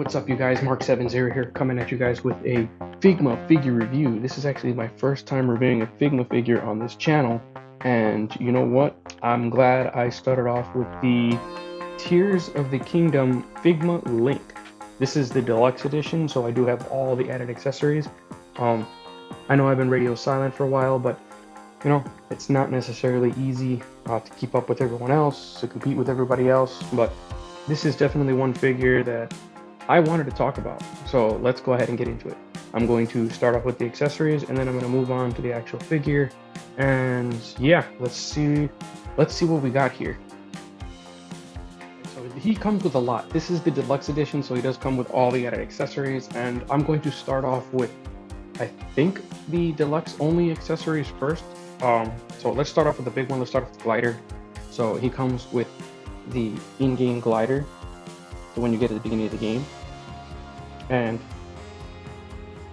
what's up you guys? Mark70 here, coming at you guys with a Figma figure review. This is actually my first time reviewing a Figma figure on this channel, and you know what? I'm glad I started off with the Tears of the Kingdom Figma Link. This is the deluxe edition, so I do have all the added accessories. I know I've been radio silent for a while, but you know, it's not necessarily easy to keep up with everyone else, to compete with everybody else, but this is definitely one figure that I wanted to talk about. So let's go ahead and get into it. I'm going to start off with the accessories, and then I'm going to move on to the actual figure. And yeah, let's see what we got here. So he comes with a lot. This is the deluxe edition, so he does come with all the added accessories, and I'm going to start off with, I think, the deluxe only accessories first. So let's start off with the big one. Let's start off with the glider. So he comes with the in-game glider, the one you get at the beginning of the game. And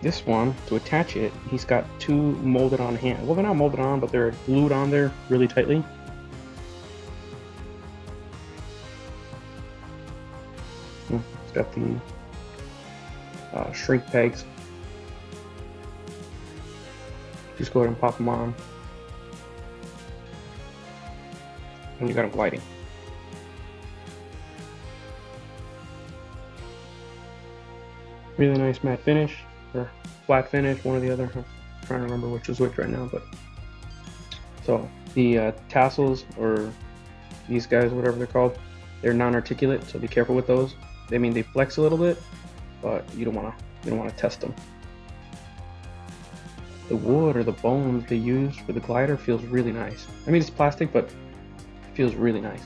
this one, to attach it, he's got two molded on hands. Well, they're not molded on, but they're glued on there really tightly. It's got the shrink pegs. Just go ahead and pop them on. And you got them gliding. Really nice matte finish, or flat finish, one or the other. I'm trying to remember which is which right now, but so the tassels, or these guys, whatever they're called, they're non-articulate, so be careful with those. They mean they flex a little bit, but you don't wanna test them. The wood or the bones they use for the glider feels really nice. I mean, it's plastic, but it feels really nice.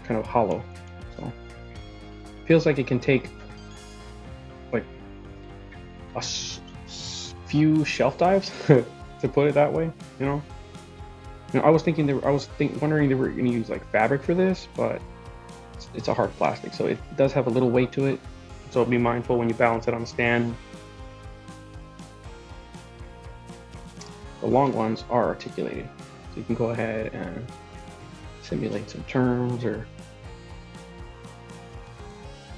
Kind of hollow, so feels like it can take like a few shelf dives, to put it that way. You know, I was wondering they were going to use like fabric for this, but it's a hard plastic, so it does have a little weight to it. So be mindful when you balance it on the stand. The long ones are articulated, so you can go ahead and simulate some turns, or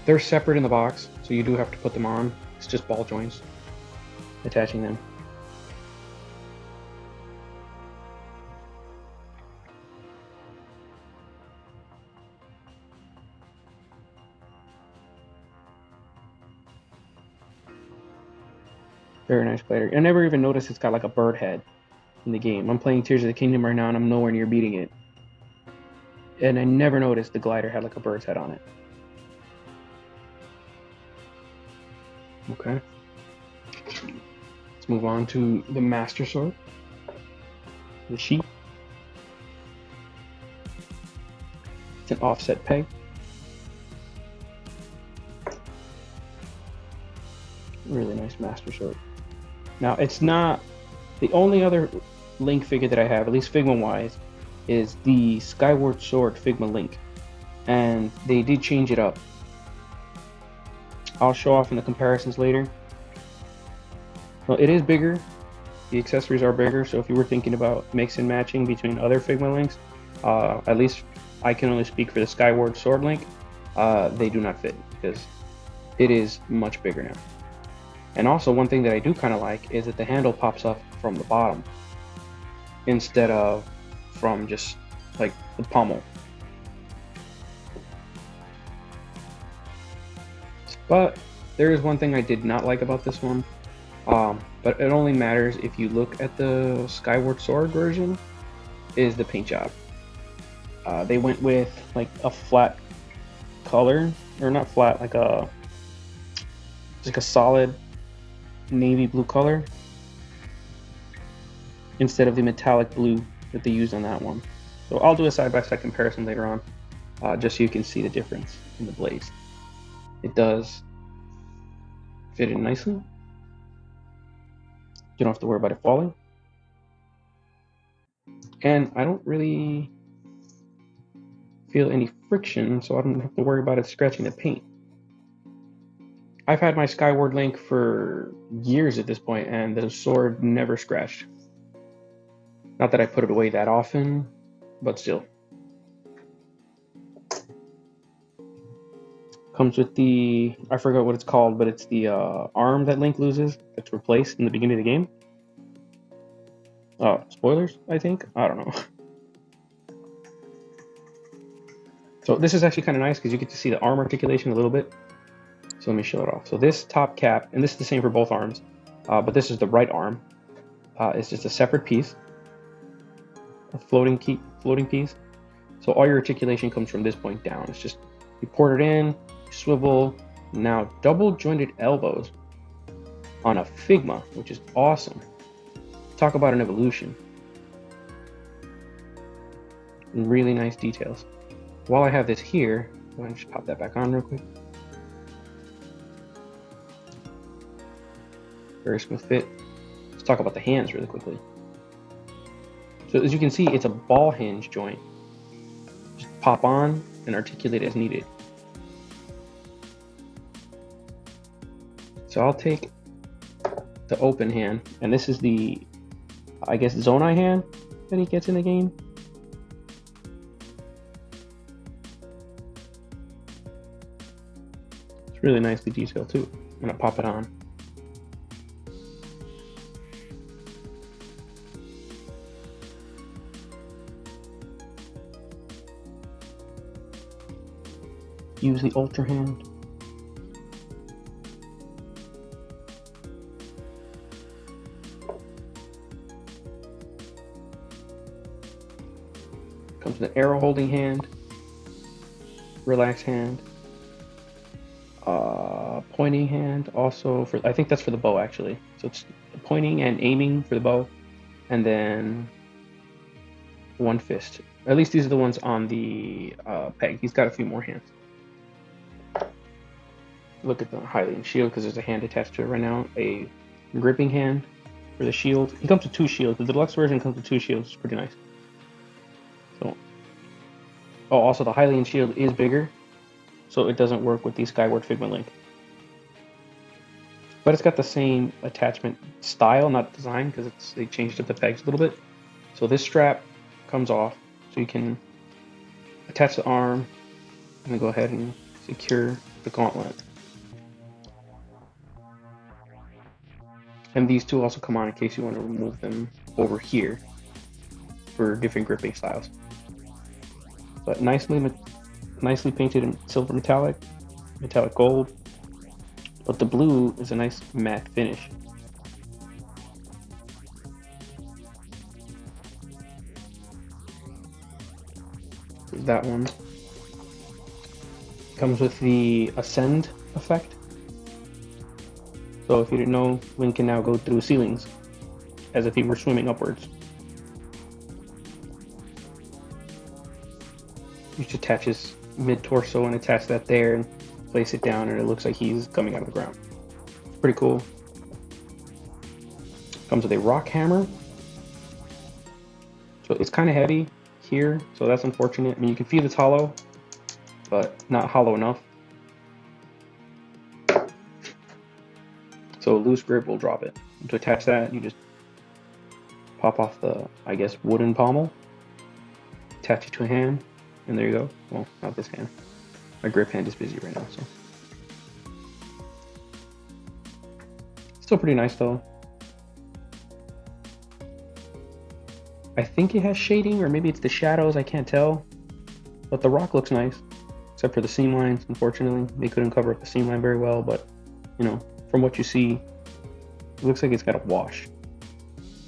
they're separate in the box, so you do have to put them on. It's just ball joints attaching them. Very nice glider. I never even noticed it's got like a bird head in the game. I'm playing Tears of the Kingdom right now, and I'm nowhere near beating it. And I never noticed the glider had like a bird's head on it. Okay. Let's move on to the Master Sword. The sheath. It's an offset peg. Really nice Master Sword. Now, it's not the only other Link figure that I have, at least Figma wise, is the Skyward Sword Figma Link, and they did change it up. I'll show off in the comparisons later. Well, it is bigger. The accessories are bigger, so if you were thinking about mix and matching between other Figma Links, at least I can only speak for the Skyward Sword Link, they do not fit, because it is much bigger now. And also, one thing that I do kind of like is that the handle pops up from the bottom instead of from just like the pommel. But there is one thing I did not like about this one, but it only matters if you look at the Skyward Sword version, is the paint job. They went with like a flat color, or not flat, like a solid navy blue color instead of the metallic blue that they used on that one. So I'll do a side-by-side comparison later on, just so you can see the difference in the blades. It does fit in nicely. You don't have to worry about it falling. And I don't really feel any friction, so I don't have to worry about it scratching the paint. I've had my Skyward Link for years at this point, and the sword never scratched. Not that I put it away that often, but still. Comes with the, I forgot what it's called, but it's the arm that Link loses that's replaced in the beginning of the game. Spoilers, I think? I don't know. So this is actually kind of nice because you get to see the arm articulation a little bit. So let me show it off. So this top cap, and this is the same for both arms, but this is the right arm. It's just a separate piece, a floating piece. So all your articulation comes from this point down. It's just, you port it in, swivel. Now double jointed elbows on a Figma, which is awesome. Talk about an evolution. And really nice details. While I have this here, I'm going to just pop that back on real quick. Very smooth fit. Let's talk about the hands really quickly. So as you can see, it's a ball hinge joint. Just pop on and articulate as needed. So I'll take the open hand, and this is the, I guess, Zonai hand that he gets in the game. It's really nicely detailed too. I'm gonna pop it on. Use the ultra hand. Comes with an arrow holding hand, relax hand, pointing hand also for, I think that's for the bow actually. So it's pointing and aiming for the bow, and then one fist. At least these are the ones on the peg. He's got a few more hands. Look at the Hylian shield because there's a hand attached to it right now. A gripping hand for the shield. He comes with 2 shields. The deluxe version comes with 2 shields. It's pretty nice. So, oh, also the Hylian shield is bigger, so it doesn't work with the Skyward Figma Link. But it's got the same attachment style, not design, because they changed up the pegs a little bit. So this strap comes off, so you can attach the arm and then go ahead and secure the gauntlet. And these two also come on in case you want to remove them over here for different gripping styles. But nicely painted in silver metallic gold. But the blue is a nice matte finish. There's that one. Comes with the ascend effect. So if you didn't know, Link can now go through ceilings as if he were swimming upwards. You just attach his mid-torso and attach that there and place it down, and it looks like he's coming out of the ground. Pretty cool. Comes with a rock hammer. So it's kind of heavy here, so that's unfortunate. I mean, you can feel it's hollow, but not hollow enough. So a loose grip will drop it. And to attach that, you just pop off the, I guess, wooden pommel, attach it to a hand, and there you go. Well, not this hand. My grip hand is busy right now, so. Still pretty nice though. I think it has shading, or maybe it's the shadows, I can't tell. But the rock looks nice, except for the seam lines, unfortunately. They couldn't cover up the seam line very well, but, you know, from what you see, it looks like it's got a wash.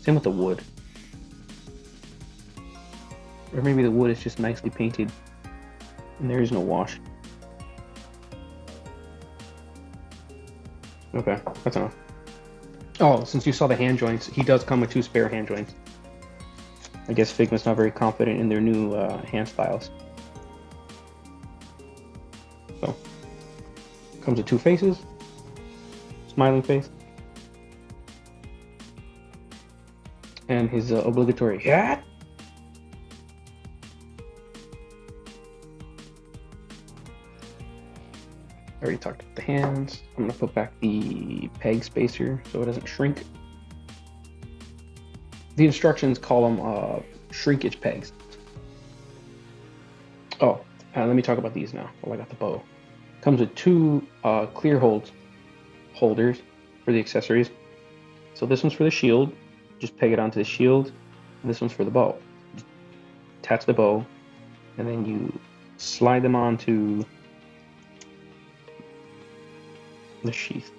Same with the wood. Or maybe the wood is just nicely painted and there is no wash. Okay, that's enough. Oh, since you saw the hand joints, he does come with 2 spare hand joints. I guess Figma's not very confident in their new hand styles. So, comes with 2 faces. Smiling face. And his obligatory hat. I already talked about the hands. I'm going to put back the peg spacer so it doesn't shrink. The instructions call them shrinkage pegs. Oh, let me talk about these now while I got the bow. Comes with two clear holders for the accessories. So this one's for the shield, just peg it onto the shield, and this one's for the bow. Attach the bow, and then you slide them onto the sheath.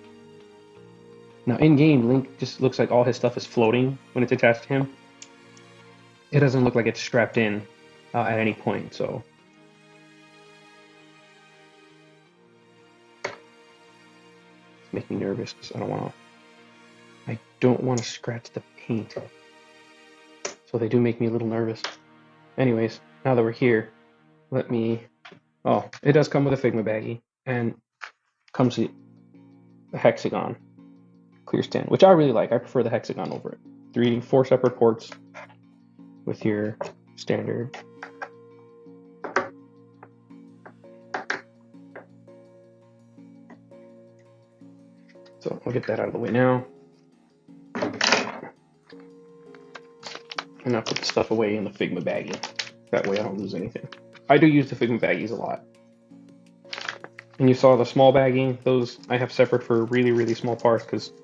Now in game, Link just looks like all his stuff is floating when it's attached to him. It doesn't look like it's strapped in at any point, so. It's making me nervous because I don't want to scratch the paint. So they do make me a little nervous. Anyways, now that we're here, let me, oh, it does come with a Figma baggie, and comes with the hexagon clear stand, which I really like. I prefer the hexagon over it. 4 separate ports with your standard. So I'll get that out of the way now. And I'll put the stuff away in the Figma baggie. That way I don't lose anything. I do use the Figma baggies a lot. And you saw the small baggie, those I have separate for really, really small parts, because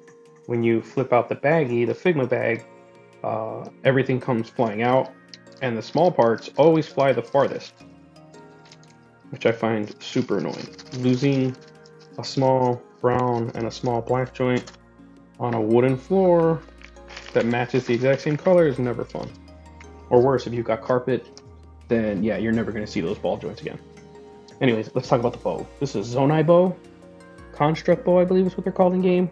when you flip out the baggie, the Figma bag, everything comes flying out, and the small parts always fly the farthest, which I find super annoying. Losing a small brown and a small black joint on a wooden floor that matches the exact same color is never fun. Or worse, if you've got carpet, then yeah, you're never going to see those ball joints again. Anyways, let's talk about the bow. This is Zonai bow. Construct bow, I believe is what they're called in game.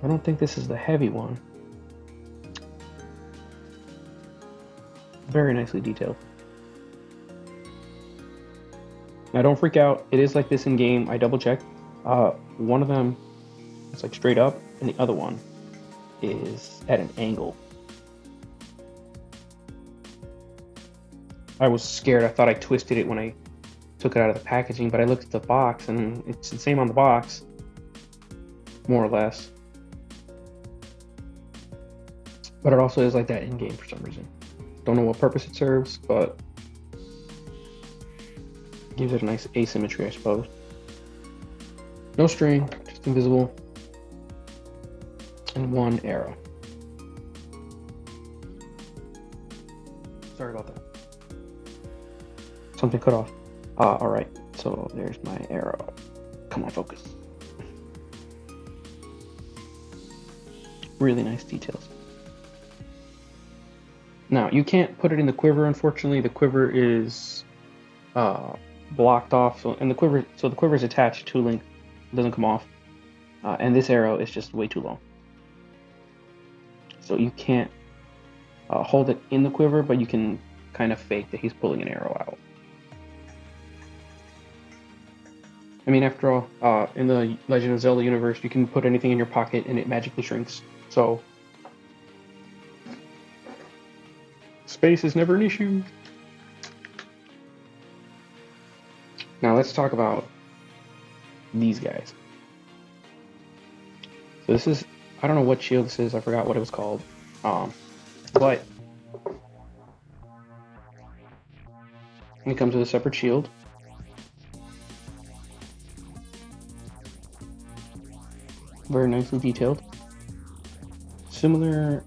I don't think this is the heavy one. Very nicely detailed. Now don't freak out, it is like this in game. I double checked. One of them is like straight up, and the other one is at an angle. I was scared. I thought I twisted it when I took it out of the packaging, but I looked at the box and it's the same on the box, more or less. But it also is like that in game for some reason. Don't know what purpose it serves, but it gives it a nice asymmetry, I suppose. No string, just invisible, and one arrow. Sorry about that. Something cut off. Alright, so there's my arrow. Come on, focus. Really nice details. Now, you can't put it in the quiver, unfortunately. The quiver is blocked off, so the quiver is attached to Link. It doesn't come off. And this arrow is just way too long. So you can't hold it in the quiver, but you can kind of fake that he's pulling an arrow out. I mean, after all, in the Legend of Zelda universe, you can put anything in your pocket and it magically shrinks. So, space is never an issue. Now let's talk about these guys. So this is, I don't know what shield this is, I forgot what it was called. But it comes with a separate shield. Very nicely detailed. Similar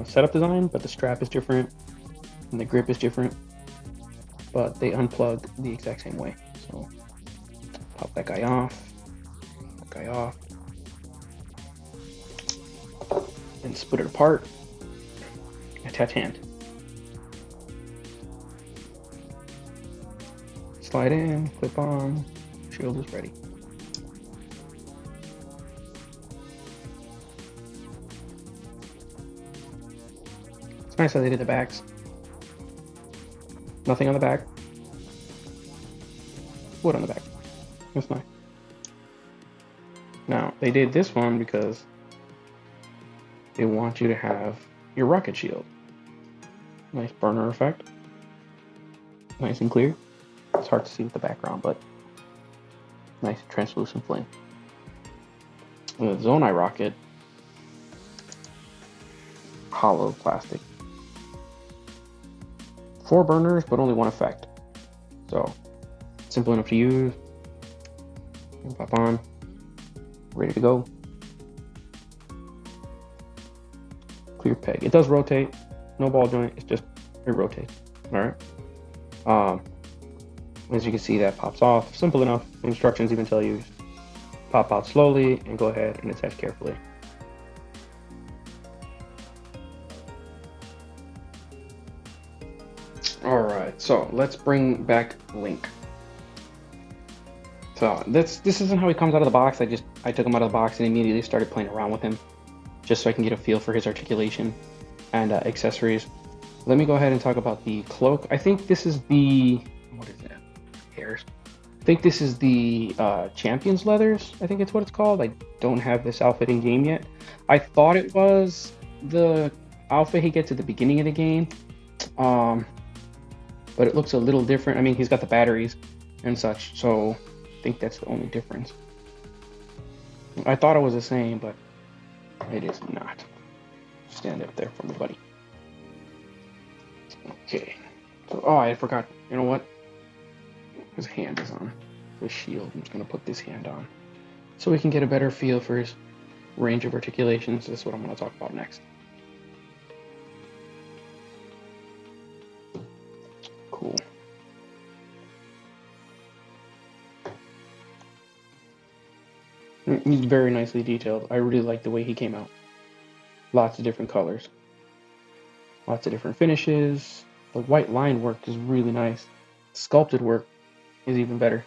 setup design, but the strap is different and the grip is different. But they unplug the exact same way. So pop that guy off, that guy off, and split it apart. Attach hand. Slide in, clip on, shield is ready. It's nice how they did the backs. Nothing on the back. Wood on the back. That's nice. Now, they did this one because they want you to have your rocket shield. Nice burner effect. Nice and clear. It's hard to see with the background, but nice translucent flame. The Zonai rocket, hollow plastic. 4 burners, but only one effect. So Simple enough to use. Pop on. Ready to go. Clear peg. It does rotate. No ball joint. It's just it rotates. All right. As you can see, that pops off. Simple enough. Instructions even tell you pop out slowly and go ahead and attach carefully. All right. So let's bring back Link. So this isn't how he comes out of the box. I took him out of the box and immediately started playing around with him, just so I can get a feel for his articulation and accessories. Let me go ahead and talk about the cloak. I think this is the, what is that? Hairs. I think this is the Champion's Leathers. I think it's what it's called. I don't have this outfit in game yet. I thought it was the outfit he gets at the beginning of the game, but it looks a little different. I mean, he's got the batteries and such, so I think that's the only difference. I thought it was the same, but it is not. Stand up there for me, buddy. Okay. So, oh, I forgot. You know what? His hand is on the shield. I'm just going to put this hand on so we can get a better feel for his range of articulations. This is what I'm going to talk about next. Cool. He's very nicely detailed. I really like the way he came out. Lots of different colors. Lots of different finishes. The white line work is really nice. Sculpted work is even better.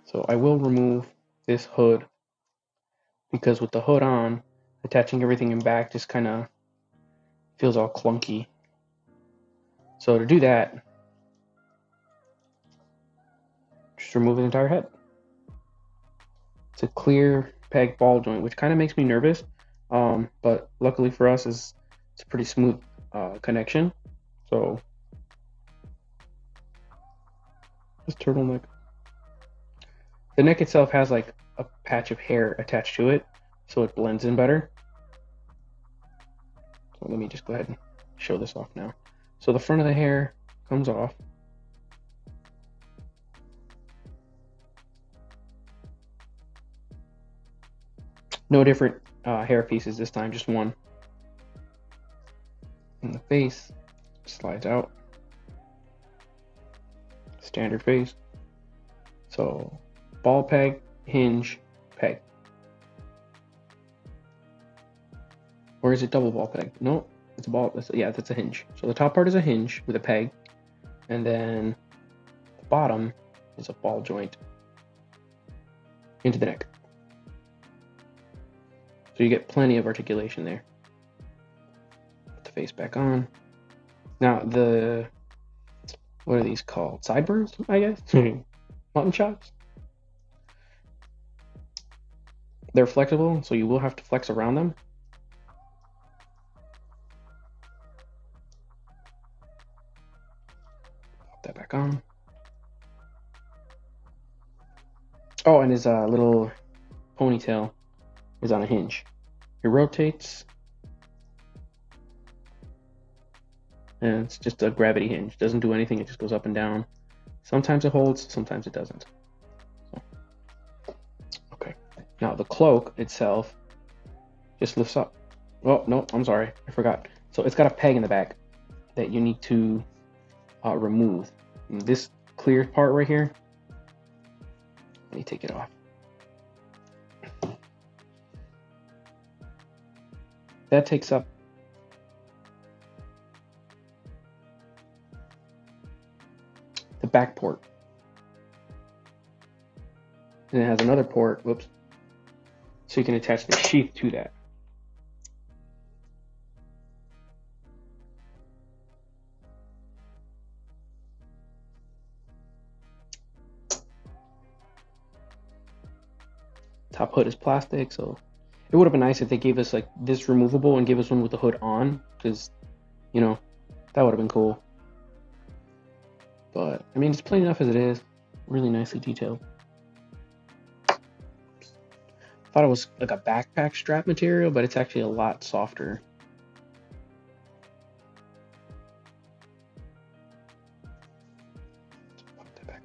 So I will remove this hood because with the hood on, attaching everything in back just kind of feels all clunky. So to do that, just remove the entire head. It's a clear peg ball joint, which kind of makes me nervous, but luckily for us, it's a pretty smooth connection. So this turtleneck. The neck itself has like a patch of hair attached to it, so it blends in better. So let me just go ahead and show this off now. So the front of the hair comes off. No different hair pieces this time, just one. And the face slides out. Standard face. So ball peg, hinge, peg. Or is it double ball peg? No, it's a ball. Yeah, that's a hinge. So the top part is a hinge with a peg, and then the bottom is a ball joint into the neck. So you get plenty of articulation there. Put the face back on. Now what are these called? Sideburns, I guess? Mutton chops? They're flexible, so you will have to flex around them. Pop that back on. Oh, and his little ponytail is on a hinge. It rotates, and it's just a gravity hinge. Doesn't do anything, it just goes up and down. Sometimes it holds, sometimes it doesn't. So, okay. Now the cloak itself just lifts up. Oh, no, I'm sorry, I forgot. So it's got a peg in the back that you need to remove. And this clear part right here, let me take it off. That takes up the back port. And it has another port, whoops, so you can attach the sheath to that. Top hood is plastic, so it would have been nice if they gave us like this removable and gave us one with the hood on, because, you know, that would have been cool. But, I mean, it's plain enough as it is. Really nicely detailed. Thought it was like a backpack strap material, but it's actually a lot softer.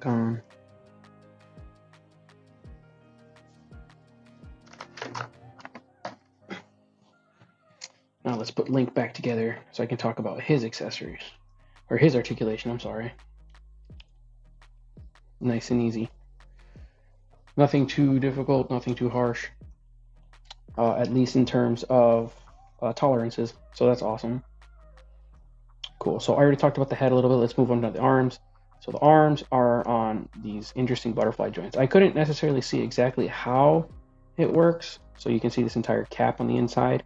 back on. Now let's put Link back together so I can talk about his accessories, or his articulation, I'm sorry. Nice and easy. Nothing too difficult, nothing too harsh, at least in terms of tolerances, so that's awesome. Cool, so I already talked about the head a little bit. Let's move on to the arms. So the arms are on these interesting butterfly joints. I couldn't necessarily see exactly how it works, so you can see this entire cap on the inside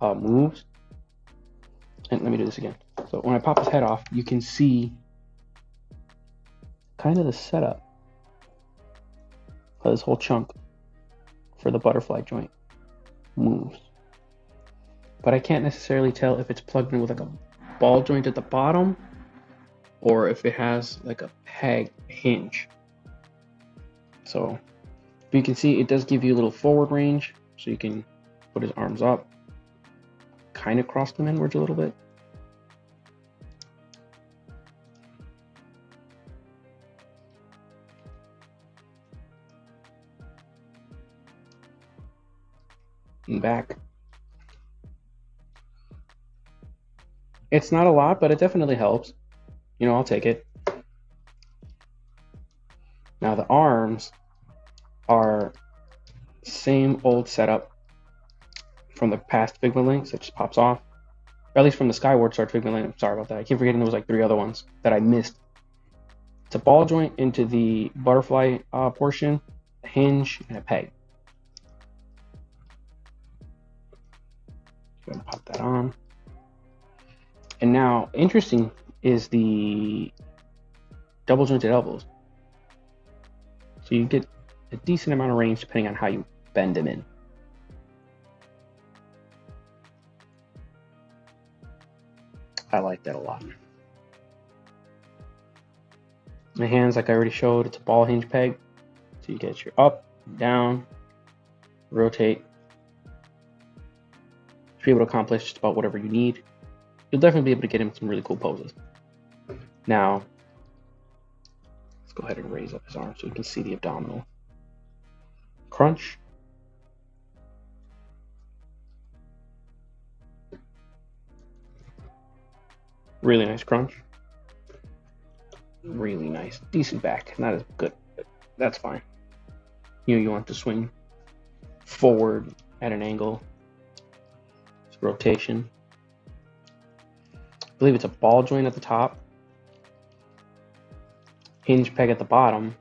moves. And let me do this again. So when I pop his head off, you can see kind of the setup of this whole chunk for the butterfly joint moves. But I can't necessarily tell if it's plugged in with like a ball joint at the bottom or if it has like a peg hinge. So you can see it does give you a little forward range, so you can put his arms up, kind of cross them inwards a little bit. And back. It's not a lot, but it definitely helps. You know, I'll take it. Now the arms are same old setup from the past Figma links. It just pops off. Or at least from the Skyward Sword Figma link. I'm sorry about that. I keep forgetting there was like 3 other ones that I missed. It's a ball joint into the butterfly portion, a hinge, and a peg. Go ahead and pop that on. And now, interesting is the double jointed elbows. So you get a decent amount of range depending on how you bend them in. I like that a lot. My hands, like I already showed, it's a ball hinge peg. So you get your up, down, rotate. To be able to accomplish just about whatever you need. You'll definitely be able to get him some really cool poses. Now, let's go ahead and raise up his arm so you can see the abdominal. Crunch. Really nice crunch. Really nice. Decent back. Not as good, but that's fine. You want to swing forward at an angle. It's rotation. I believe it's a ball joint at the top, hinge peg at the bottom,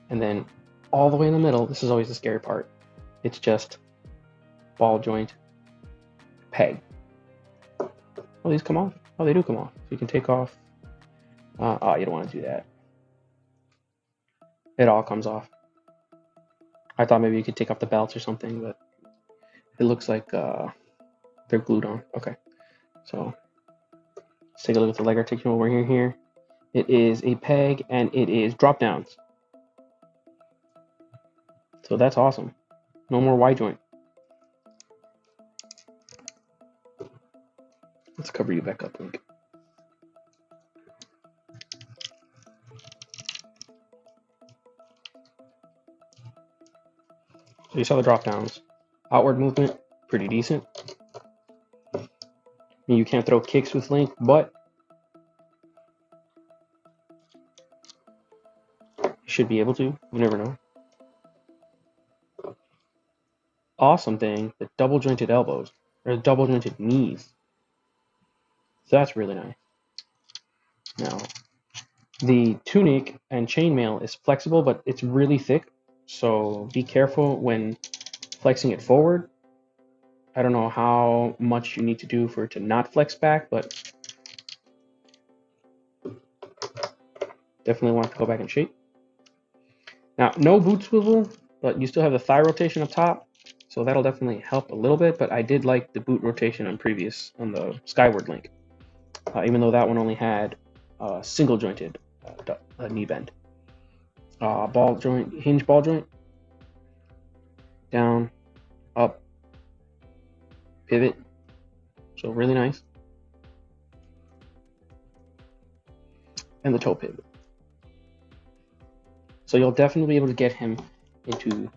and then all the way in the middle, this is always the scary part, it's just ball joint, peg. Oh, these come off? Oh, they do come off. So you can take off. Oh, you don't want to do that. It all comes off. I thought maybe you could take off the belts or something, but it looks like they're glued on. Okay, so let's take a look at the leg articulation over here. It is a peg and it is drop downs. So that's awesome. No more Y joint. Let's cover you back up, Link. So you saw the drop downs. Outward movement, pretty decent. You can't throw kicks with Link, but you should be able to. You never know. Awesome thing, the double jointed elbows, or the double jointed knees. So that's really nice. Now, the tunic and chainmail is flexible, but it's really thick. So be careful when flexing it forward. I don't know how much you need to do for it to not flex back, but definitely want to go back in shape. Now, no boot swivel, but you still have the thigh rotation up top, so that'll definitely help a little bit, but I did like the boot rotation on the Skyward link, even though that one only had single jointed knee bend. Ball joint, hinge ball joint, down, up, pivot, so really nice. And the toe pivot. So you'll definitely be able to get him into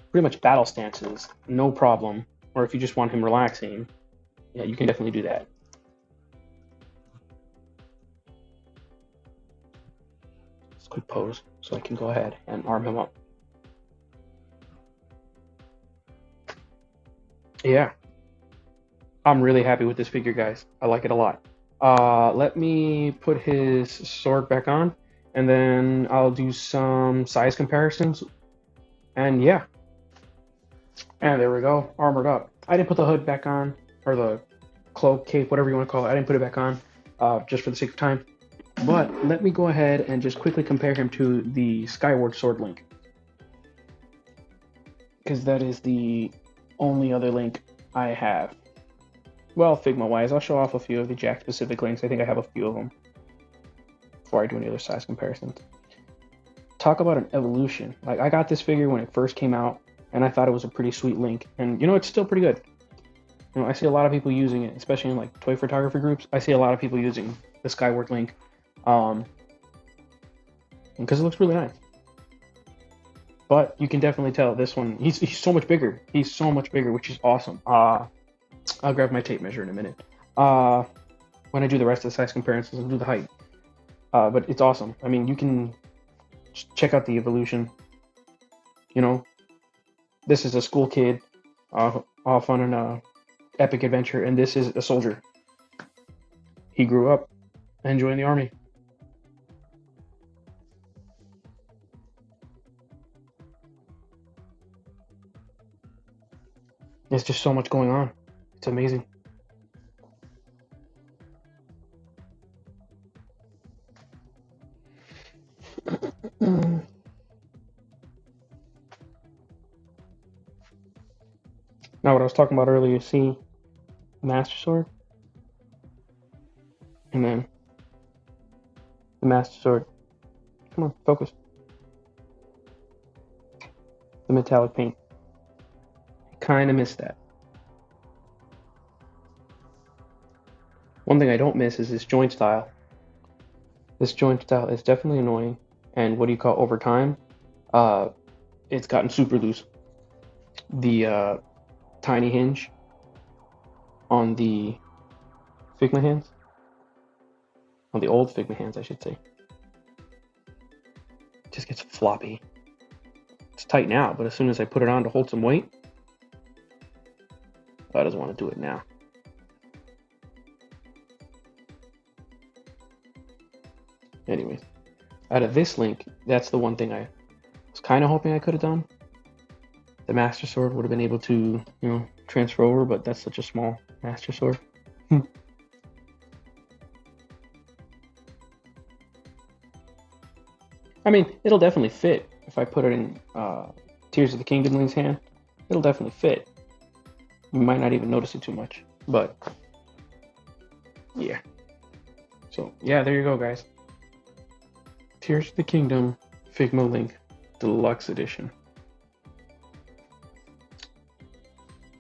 pretty much battle stances, no problem. Or if you just want him relaxing, yeah, you can definitely do that. Just a quick pose so I can go ahead and arm him up. Yeah, I'm really happy with this figure, guys. I like it a lot. Let me put his sword back on, and then I'll do some size comparisons. And yeah, and there we go, armored up. I didn't put the hood back on, or the cloak, cape, whatever you want to call it. I didn't put it back on, just for the sake of time. But let me go ahead and just quickly compare him to the Skyward Sword Link, because that is the only other link I have. Well, Figma-wise, I'll show off a few of the Jack-specific links. I think I have a few of them before I do any other size comparisons. Talk about an evolution. Like, I got this figure when it first came out, and I thought it was a pretty sweet link. And, you know, it's still pretty good. You know, I see a lot of people using it, especially in, like, toy photography groups. I see a lot of people using the Skyward link because it looks really nice. But you can definitely tell this one, he's so much bigger. He's so much bigger, which is awesome. I'll grab my tape measure in a minute when I do the rest of the size comparisons and do the height. But it's awesome. I mean, you can check out the evolution. You know, this is a school kid off on an epic adventure, and this is a soldier. He grew up and joined the army. There's just so much going on. It's amazing. Now, what I was talking about earlier, see Master Sword, and then the Master Sword. Come on, focus. The metallic paint. I kind of missed that. One thing I don't miss is this joint style. This joint style is definitely annoying, and what do you call over time? It's gotten super loose. The tiny hinge on the Figma hands, on the old Figma hands, I should say, just gets floppy. It's tight now, but as soon as I put it on to hold some weight, I doesn't want to do it now. Anyways, out of this link, that's the one thing I was kind of hoping I could have done. The Master Sword would have been able to, you know, transfer over, but that's such a small Master Sword. I mean, it'll definitely fit if I put it in Tears of the Kingdom Link's hand. It'll definitely fit. You might not even notice it too much, but yeah. So yeah, there you go, guys. Tears of the Kingdom Figma Link Deluxe Edition.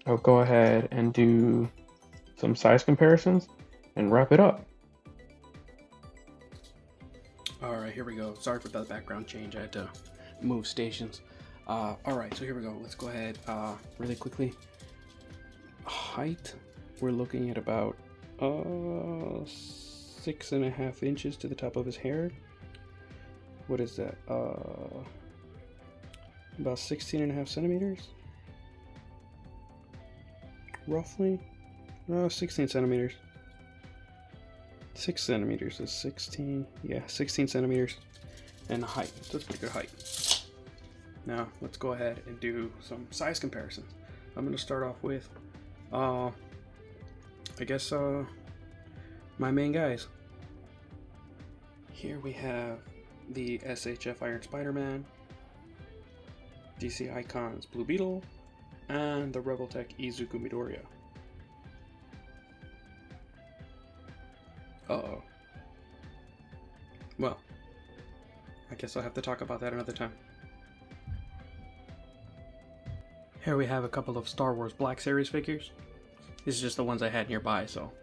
I'll go ahead and do some size comparisons and wrap it up. All right, here we go. Sorry for the background change. I had to move stations. All right, so here we go. Let's go ahead really quickly. Height, we're looking at about 6.5 inches to the top of his hair. What is that? About 16.5 centimeters. Roughly 16 centimeters. 6 centimeters is 16. Yeah, 16 centimeters. And the height. So that's pretty good height. Now let's go ahead and do some size comparisons. I'm going to start off with I guess my main guys. Here we have the SHF Iron Spider-Man, DC Icons Blue Beetle, and the Rebel Tech Izuku Midoriya. Uh-oh. Well, I guess I'll have to talk about that another time. Here we have a couple of Star Wars Black Series figures. These are just the ones I had nearby, so.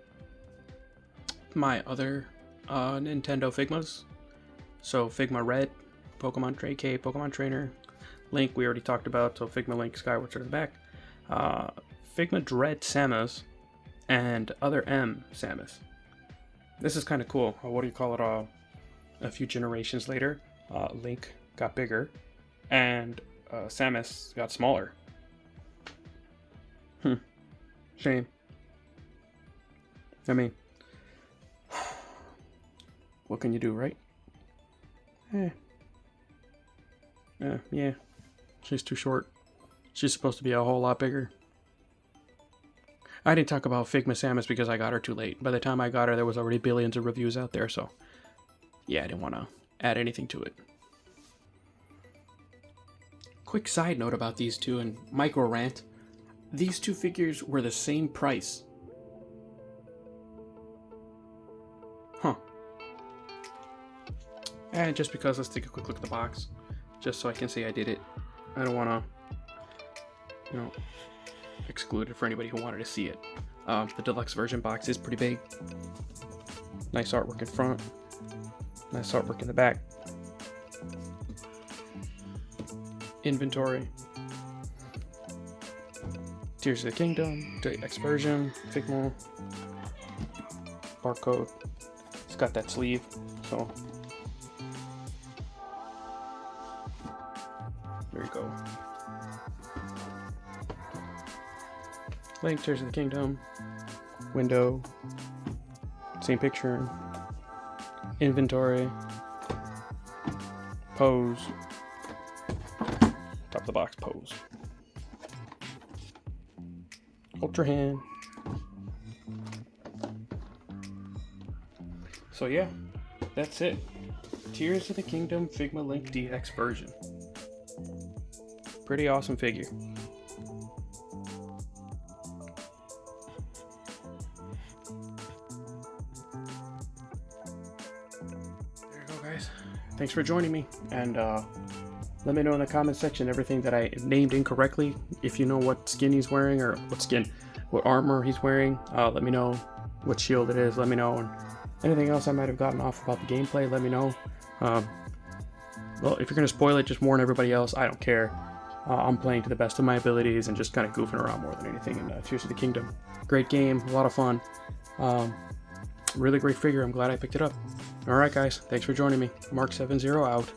My other Nintendo Figmas. So Figma Red, Pokemon JK, Pokemon Trainer. Link we already talked about, so Figma Link Skyward Sword in the back. Figma Dread Samus and Other M Samus. This is kind of cool. What do you call it? A few generations later, Link got bigger and Samus got smaller. Shame. I mean, what can you do, right? Yeah. She's too short. She's supposed to be a whole lot bigger. I didn't talk about Figma Samus because I got her too late. By the time I got her, there was already billions of reviews out there, so yeah, I didn't want to add anything to it. Quick side note about these two, and micro rant. These two figures were the same price. Huh. And just because, let's take a quick look at the box, just so I can say I did it. I don't want to, exclude it for anybody who wanted to see it. The deluxe version box is pretty big. Nice artwork in front. Nice artwork in the back. Inventory. Tears of the Kingdom, Deluxe version, Figma, barcode. It's got that sleeve, so there you go. Link, Tears of the Kingdom, window, same picture, inventory, pose, top of the box pose. Ultra hand. So yeah, that's it. Tears of the Kingdom Figma Link DX version. Pretty awesome figure. There you go, guys. Thanks for joining me, and let me know in the comment section everything that I named incorrectly. If you know what skin he's wearing, or what armor he's wearing, let me know. What shield it is, let me know. And anything else I might have gotten off about the gameplay, let me know. Well, if you're going to spoil it, just warn everybody else. I don't care. I'm playing to the best of my abilities and just kind of goofing around more than anything in Tears of the Kingdom. Great game, a lot of fun. Really great figure. I'm glad I picked it up. Alright guys, thanks for joining me. Mark70 out.